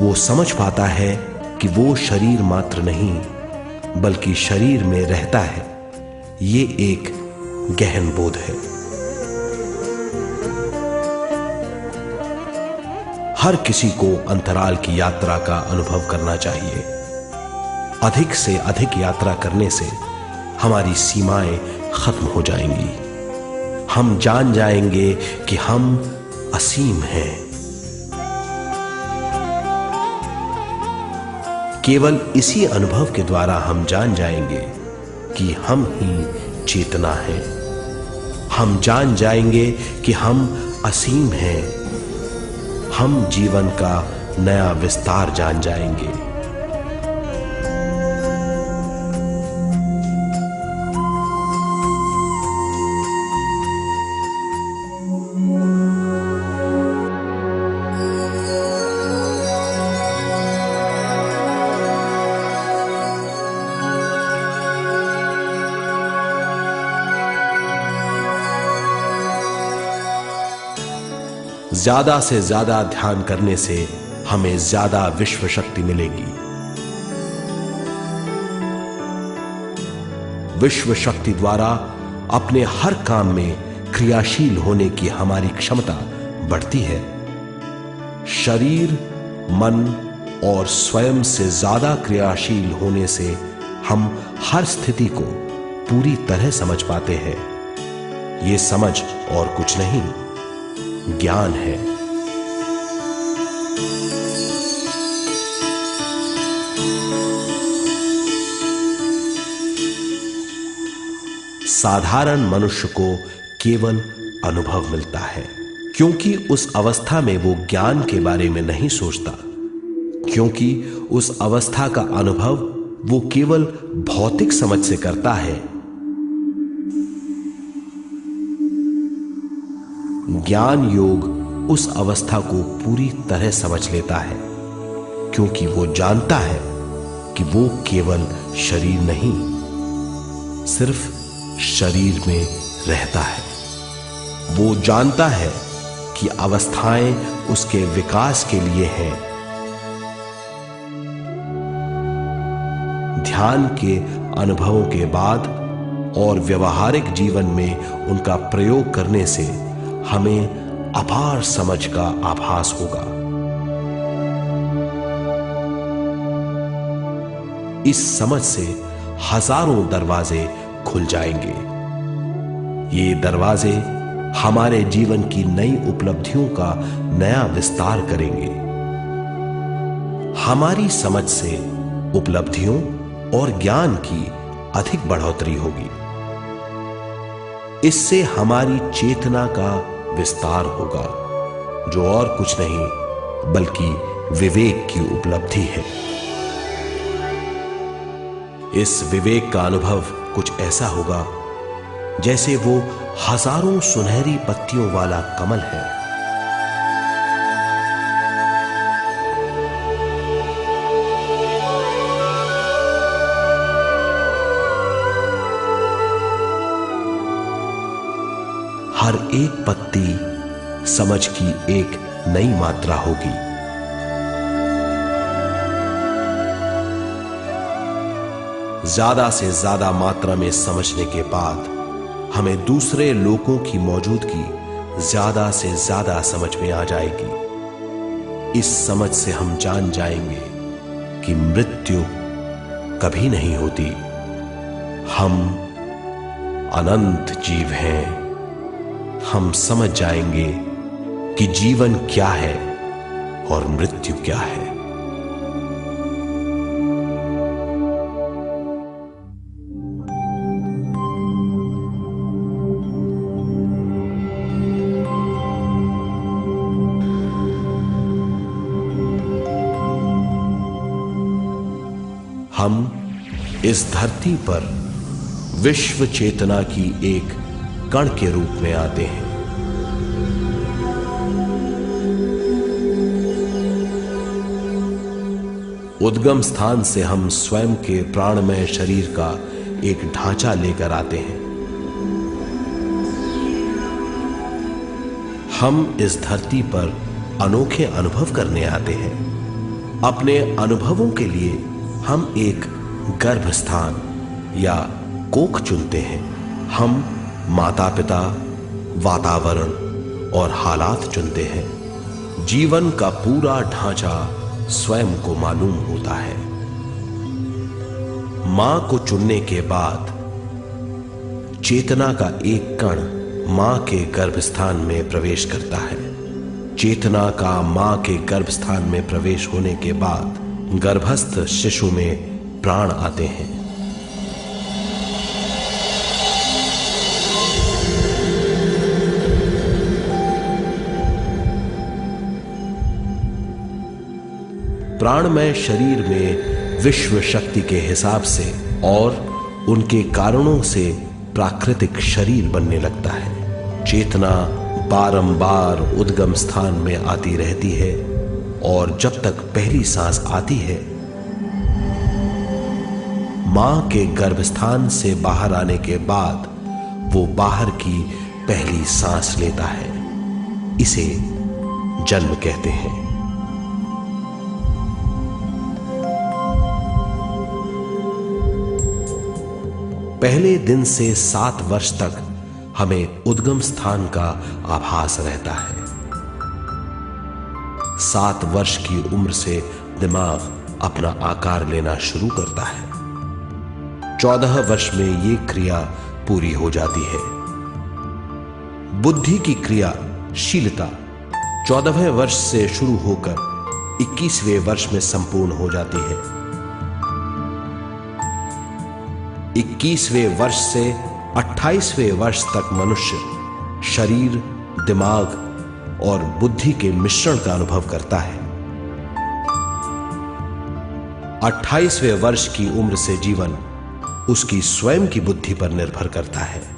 वो समझ पाता है कि वो शरीर मात्र नहीं बल्कि शरीर में रहता है। ये एक गहन बोध है। हर किसी को अंतराल की यात्रा का अनुभव करना चाहिए। अधिक से अधिक यात्रा करने से हमारी सीमाएं खत्म हो जाएंगी। हम जान जाएंगे कि हम असीम हैं। केवल इसी अनुभव के द्वारा हम जान जाएंगे कि हम ही चेतना है। हम जान जाएंगे कि हम असीम हैं। हम जीवन का नया विस्तार जान जाएंगे। ज्यादा से ज्यादा ध्यान करने से हमें ज्यादा विश्व शक्ति मिलेगी। विश्व शक्ति द्वारा अपने हर काम में क्रियाशील होने की हमारी क्षमता बढ़ती है। शरीर, मन और स्वयं से ज्यादा क्रियाशील होने से हम हर स्थिति को पूरी तरह समझ पाते हैं। ये समझ और कुछ नहीं, ज्ञान है। साधारण मनुष्य को केवल अनुभव मिलता है, क्योंकि उस अवस्था में वो ज्ञान के बारे में नहीं सोचता, क्योंकि उस अवस्था का अनुभव वो केवल भौतिक समझ से करता है। ज्ञान योग उस अवस्था को पूरी तरह समझ लेता है, क्योंकि वो जानता है कि वो केवल शरीर नहीं, सिर्फ शरीर में रहता है। वो जानता है कि अवस्थाएं उसके विकास के लिए हैं। ध्यान के अनुभवों के बाद और व्यवहारिक जीवन में उनका प्रयोग करने से हमें अपार समझ का आभास होगा। इस समझ से हजारों दरवाजे खुल जाएंगे। ये दरवाजे हमारे जीवन की नई उपलब्धियों का नया विस्तार करेंगे। हमारी समझ से उपलब्धियों और ज्ञान की अधिक बढ़ोतरी होगी। इससे हमारी चेतना का विस्तार होगा, जो और कुछ नहीं बल्कि विवेक की उपलब्धि है। इस विवेक का अनुभव कुछ ऐसा होगा जैसे वो हजारों सुनहरी पत्तियों वाला कमल है। हर एक पत्ती समझ की एक नई मात्रा होगी। ज्यादा से ज्यादा मात्रा में समझने के बाद हमें दूसरे लोगों की मौजूदगी ज्यादा से ज्यादा समझ में आ जाएगी। इस समझ से हम जान जाएंगे कि मृत्यु कभी नहीं होती। हम अनंत जीव हैं। हम समझ जाएंगे कि जीवन क्या है और मृत्यु क्या है। हम इस धरती पर विश्व चेतना की एक कण के रूप में आते हैं। उद्गम स्थान से हम स्वयं के प्राणमय शरीर का एक ढांचा लेकर आते हैं। हम इस धरती पर अनोखे अनुभव करने आते हैं। अपने अनुभवों के लिए हम एक गर्भस्थान या कोख चुनते हैं। हम माता पिता, वातावरण और हालात चुनते हैं। जीवन का पूरा ढांचा स्वयं को मालूम होता है। मां को चुनने के बाद चेतना का एक कण मां के गर्भस्थान में प्रवेश करता है। चेतना का मां के गर्भस्थान में प्रवेश होने के बाद गर्भस्थ शिशु में प्राण आते हैं। प्राणमय शरीर में विश्व शक्ति के हिसाब से और उनके कारणों से प्राकृतिक शरीर बनने लगता है। चेतना बारंबार उद्गम स्थान में आती रहती है और जब तक पहली सांस आती है, मां के गर्भस्थान से बाहर आने के बाद वो बाहर की पहली सांस लेता है। इसे जन्म कहते हैं। पहले दिन से 7 वर्ष तक हमें उद्गम स्थान का आभास रहता है। 7 वर्ष की उम्र से दिमाग अपना आकार लेना शुरू करता है। 14 वर्ष में यह क्रिया पूरी हो जाती है। बुद्धि की क्रियाशीलता 14वें वर्ष से शुरू होकर 21वें वर्ष में संपूर्ण हो जाती है। 21वें वर्ष से 28वें वर्ष तक मनुष्य शरीर, दिमाग और बुद्धि के मिश्रण का अनुभव करता है। 28वें वर्ष की उम्र से जीवन उसकी स्वयं की बुद्धि पर निर्भर करता है।